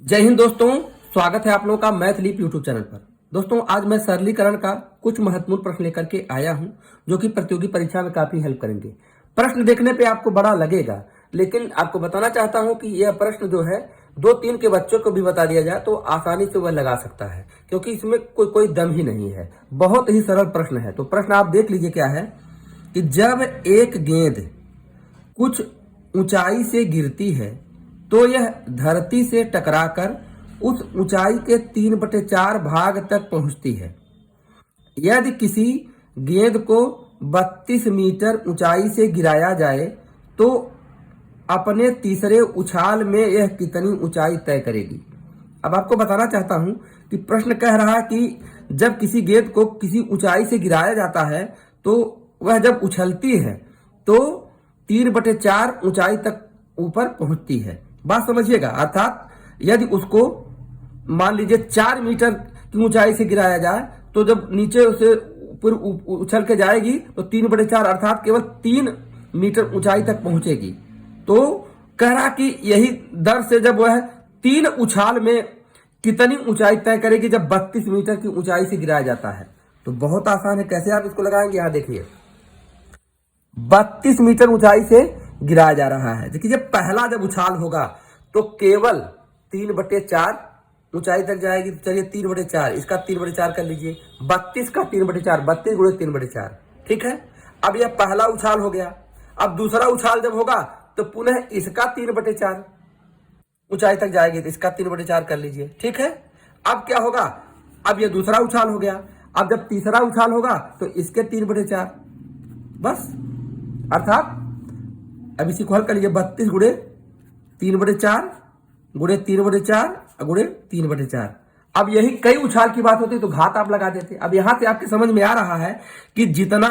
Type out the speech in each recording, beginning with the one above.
जय हिंद दोस्तों, स्वागत है आप लोगों का मैथ लीप यूट्यूब चैनल पर। दोस्तों, आज मैं सरलीकरण का कुछ महत्वपूर्ण प्रश्न लेकर के आया हूं जो कि प्रतियोगी परीक्षा में काफी हेल्प करेंगे। प्रश्न देखने पे आपको बड़ा लगेगा, लेकिन आपको बताना चाहता हूं कि यह प्रश्न जो है 2-3 के बच्चों को भी बता दिया जाए तो आसानी से वह लगा सकता है, क्योंकि इसमें कोई दम ही नहीं है। बहुत ही सरल प्रश्न है। तो प्रश्न आप देख लीजिए क्या है कि जब एक गेंद कुछ ऊंचाई से गिरती है तो यह धरती से टकराकर उस ऊंचाई के 3/4 भाग तक पहुंचती है। यदि किसी गेंद को 32 मीटर ऊंचाई से गिराया जाए तो अपने तीसरे उछाल में यह कितनी ऊंचाई तय करेगी। अब आपको बताना चाहता हूं कि प्रश्न कह रहा है कि जब किसी गेंद को किसी ऊंचाई से गिराया जाता है तो वह जब उछलती है तो 3/4 ऊंचाई तक ऊपर पहुंचती है। बात समझिएगा, अर्थात यदि उसको मान लीजिए 4 मीटर की ऊंचाई से गिराया जाए तो जब नीचे उसे ऊपर उछल के जाएगी तो 3/4 अर्थात केवल 3 मीटर ऊंचाई तक पहुंचेगी। तो कह रहा कि यही दर से जब वह 3 उछाल में कितनी ऊंचाई तय करेगी जब 32 मीटर की ऊंचाई से गिराया जाता है। तो बहुत आसान है, कैसे आप इसको लगाएंगे, यहां देखिए 32 मीटर ऊंचाई से गिराया जा रहा है। देखिए जब पहला जब उछाल होगा तो केवल 3/4 ऊंचाई तक जाएगी। तो चलिए 3/4, इसका 3/4 कर लीजिए, 32 का 3/4, 32 गुणे 3/4, ठीक है। अब यह पहला उछाल हो गया। अब दूसरा उछाल जब होगा तो पुनः इसका 3/4 ऊंचाई तक जाएगी, तो इसका 3/4 कर लीजिए, ठीक है। अब क्या होगा, अब यह दूसरा उछाल हो गया। अब जब तीसरा उछाल होगा तो इसके 3/4, बस। अर्थात अब इसी को हल कर लीजिए, 32 गुणे 3/4 गुणे 3/4 गुणे 3/4। अब यही कई उछाल की बात होती तो घात आप लगा देते। अब यहां से आपके समझ में आ रहा है कि जितना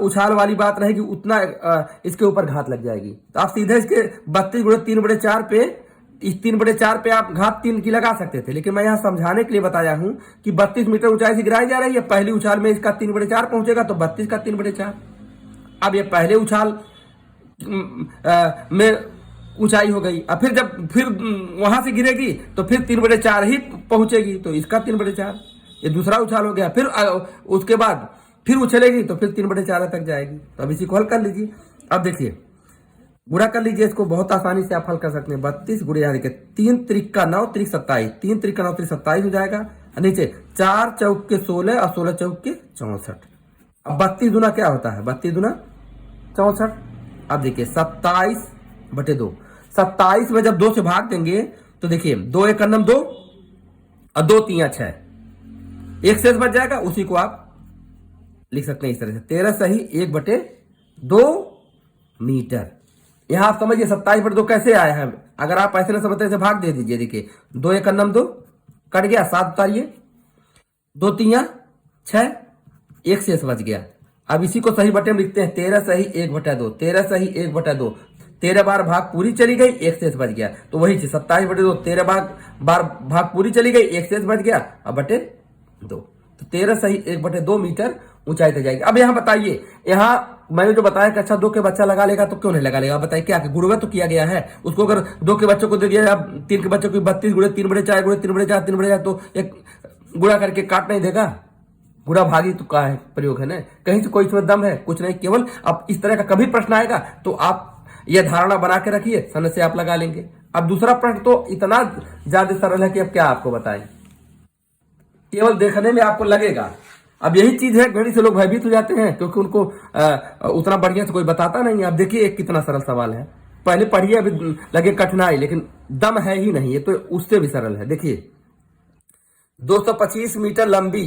उछाल वाली बात रहेगी उतना इसके ऊपर घात लग जाएगी। तो आप सीधे इसके 32 गुणे 3/4 पे, इस 3/4 पे आप घात 3 की लगा सकते थे, लेकिन मैं यहाँ समझाने के लिए बताया हूं कि 32 मीटर ऊंचाई से गिराई जा रही है। पहली उछाल में इसका 3/4 पहुंचेगा तो 32 का 3/4। अब ये पहले उछाल में ऊंचाई हो गई। अब फिर वहां से गिरेगी तो फिर 3/4 ही पहुंचेगी, तो इसका 3/4। ये दूसरा उछाल हो गया। फिर उसके बाद फिर उछलेगी तो फिर 3/4 तक जाएगी। तो अब इसी को हल कर लीजिए। अब देखिए गुणा कर लीजिए, इसको बहुत आसानी से आप हल कर सकते हैं। 32 गुणे यहाँ देखिए 3 त्रिक 9 त्रिक 27, 3 त्रिक 9 त्रिक 27 हो जाएगा। नीचे 4 चौक के 16 और 16 चौक के 64। अब 32 दूना क्या होता है, 32 दूना 64। अब देखिए 27/2, 27 में जब 2 से भाग देंगे तो देखिए 2 एक अन्नम 2 और 2 3 6, एक शेष बच जाएगा। उसी को आप लिख सकते हैं इस तरह से, 13 सही 1/2 मीटर। यहां आप समझिए 27/2 कैसे आया है। अगर आप ऐसे न समझते से भाग दे दीजिए, देखिए 2 एक अन्नम 2 कट गया, 7 उतारिए, 2 3 6, एक शेष बच गया। अब इसी को सही बटे में लिखते हैं, 13 सही 1/2, 13 सही 1/2, 13 बार भाग पूरी चली गई, एक शेष बच गया। तो वही चीज 27/2, 13 बार भाग पूरी चली गई, एक शेष बच गया, अब बटे 2। तो 13 सही 1/2 मीटर ऊंचाई तक जाएगी। अब यहाँ बताइए, यहाँ मैंने जो बताया कि अच्छा 2 के बच्चा लगा लेगा तो क्यों नहीं लगा लेगा, बताइए क्या गुणवत्त तो किया गया है उसको। अगर 2 के बच्चों को दे दिया, अब 3 के बच्चों को 32 गुणे 3/4 गुणे 3/4 3/4, तो एक गुणा करके काट नहीं देगा। गुणा भागी तो का है प्रयोग है ना, कहीं से कोई इसमें दम है कुछ नहीं। केवल अब इस तरह का कभी प्रश्न आएगा तो आप यह धारणा बना के रखिए, समय से आप लगा लेंगे। अब दूसरा प्रश्न तो इतना ज्यादा सरल है कि अब क्या आपको बताएं, केवल देखने में आपको लगेगा। अब यही चीज है, गणित से लोग भयभीत हो जाते हैं क्योंकि उनको उतना बढ़िया से कोई बताता नहीं है। अब देखिए एक कितना सरल सवाल है, पहले पढ़िए, अभी लगे कठिनाई लेकिन दम है ही नहीं, ये तो उससे भी सरल है। देखिए 225 मीटर लंबी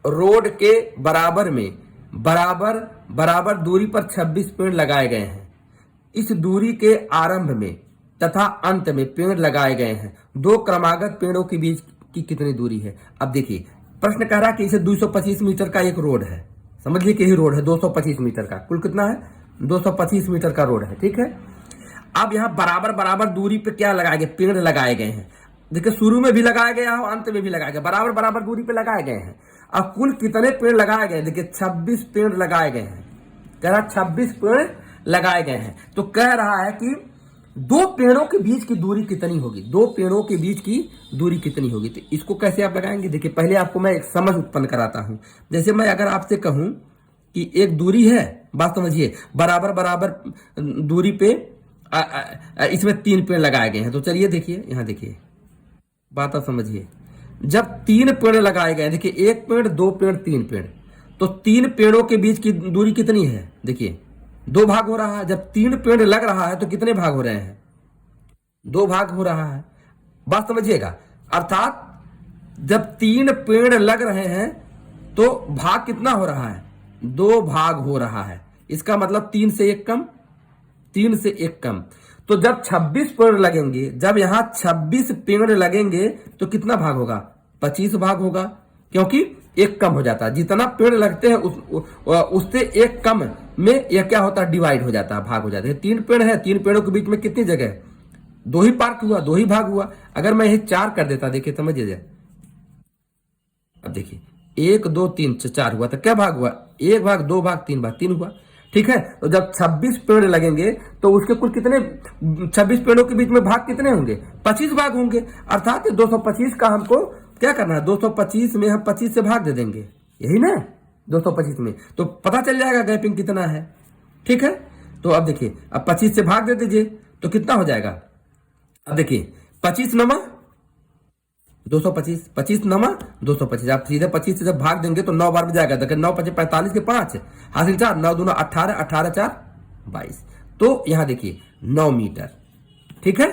रोड के बराबर में बराबर दूरी पर 26 पेड़ लगाए गए हैं। इस दूरी के आरंभ में तथा अंत में पेड़ लगाए गए हैं। 2 क्रमागत पेड़ों के बीच की कितनी दूरी है। अब देखिए प्रश्न कह रहा है कि इसे 225 मीटर का एक रोड है, समझ लीजिए कि यही रोड है 225 मीटर का, कुल कितना है 225 मीटर का रोड है, ठीक है। अब यहाँ बराबर दूरी पे क्या लगाए गए, पेड़ लगाए गए हैं। देखिए शुरू में भी लगाया गया हो, अंत में भी लगाया गया, बराबर दूरी पे लगाए गए हैं। अब कुल कितने पेड़ लगाए गए, देखिए 26 पेड़ लगाए गए हैं। कह रहा 26 पेड़ लगाए गए हैं। तो कह रहा है कि दो पेड़ों के बीच की दूरी कितनी होगी, दो पेड़ों के बीच की दूरी कितनी होगी। तो इसको कैसे आप लगाएंगे, देखिए पहले आपको मैं एक समझ उत्पन्न कराता हूं। जैसे मैं अगर आपसे कहूं कि एक दूरी है, बात समझिए, बराबर बराबर दूरी पे इसमें 3 पेड़ लगाए गए हैं। तो चलिए देखिए, यहां देखिए, बात आप समझिए। जब 3 पेड़ लगाए गए, देखिए 1 पेड़, 2 पेड़, 3 पेड़, तो 3 पेड़ों के बीच की दूरी कितनी है, देखिए 2 भाग हो रहा है। जब 3 पेड़ लग रहा है तो कितने भाग हो रहे हैं, 2 भाग हो रहा है। बात समझिएगा, अर्थात जब 3 पेड़ लग रहे हैं तो भाग कितना हो रहा है, 2 भाग हो रहा है। इसका मतलब 3 से 1 कम, 3 से 1 कम। तो जब 26 पेड़ लगेंगे, जब यहां 26 पेड़ लगेंगे तो कितना भाग होगा, 25 भाग होगा, क्योंकि 1 कम हो जाता है। जितना पेड़ लगते हैं उससे 1 कम में यह क्या होता है, डिवाइड हो जाता है, भाग हो जाता है। 3 पेड़ है, 3 पेड़ों के बीच में कितनी जगह है, 2 ही पार्ट हुआ, 2 ही भाग हुआ। अगर मैं यही 4 कर देता, देखिए समझिए, अब देखिए 1 2 3 4 हुआ, तो क्या भाग हुआ, 1 भाग, 2 भाग, 3 भाग, 3 हुआ। ठीक है, तो जब 26 पेड़ लगेंगे तो उसके कुल कितने, 26 पेड़ों के बीच में भाग कितने होंगे, 25 भाग होंगे। अर्थात 225 का हमको क्या करना है, 225 में हम 25 से भाग दे देंगे, यही ना, 225 में, तो पता चल जाएगा गैपिंग कितना है। ठीक है, तो अब देखिए, अब 25 से भाग दे दीजिए तो कितना हो जाएगा। अब देखिए 25 नमा 225, 25 नमा 225, आप सीधे 25 से जब भाग देंगे तो 9 बार में जाएगा। देखिए 9 5 45 के 5 हासिल 4, 9 दूना 18, 18 4 22। तो यहां देखिए 9 मीटर। ठीक है,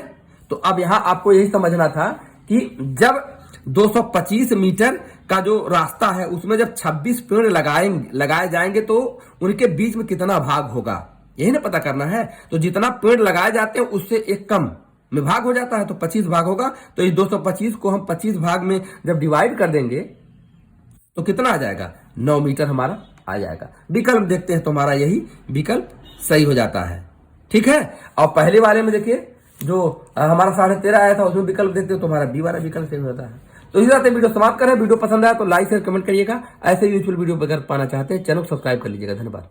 तो अब यहां आपको यही समझना था कि जब 225 मीटर का जो रास्ता है उसमें जब 26 पेड़ लगाए जाएंगे तो उनके बीच में कितना भाग होगा, यही ना पता करना है। तो जितना पेड़ लगाए जाते हैं उससे 1 कम में भाग हो जाता है, तो 25 भाग होगा। तो इस 225 को हम 25 भाग में जब डिवाइड कर देंगे तो कितना आ जाएगा, 9 मीटर हमारा आ जाएगा। विकल्प देखते हैं तो हमारा यही विकल्प सही हो जाता है। ठीक है, और पहले वाले में देखिए जो हमारा 13.5 आया था उसमें विकल्प देखते हो तो हमारा बी वाला विकल्प सही हो जाता है। तो इसी तरह वीडियो समाप्त करें। वीडियो पसंद आया तो लाइक शेयर कमेंट करिएगा। ऐसे यूजफुल वीडियो अगर पाना चाहते हैं चैनल सब्सक्राइब कर लीजिएगा। धन्यवाद।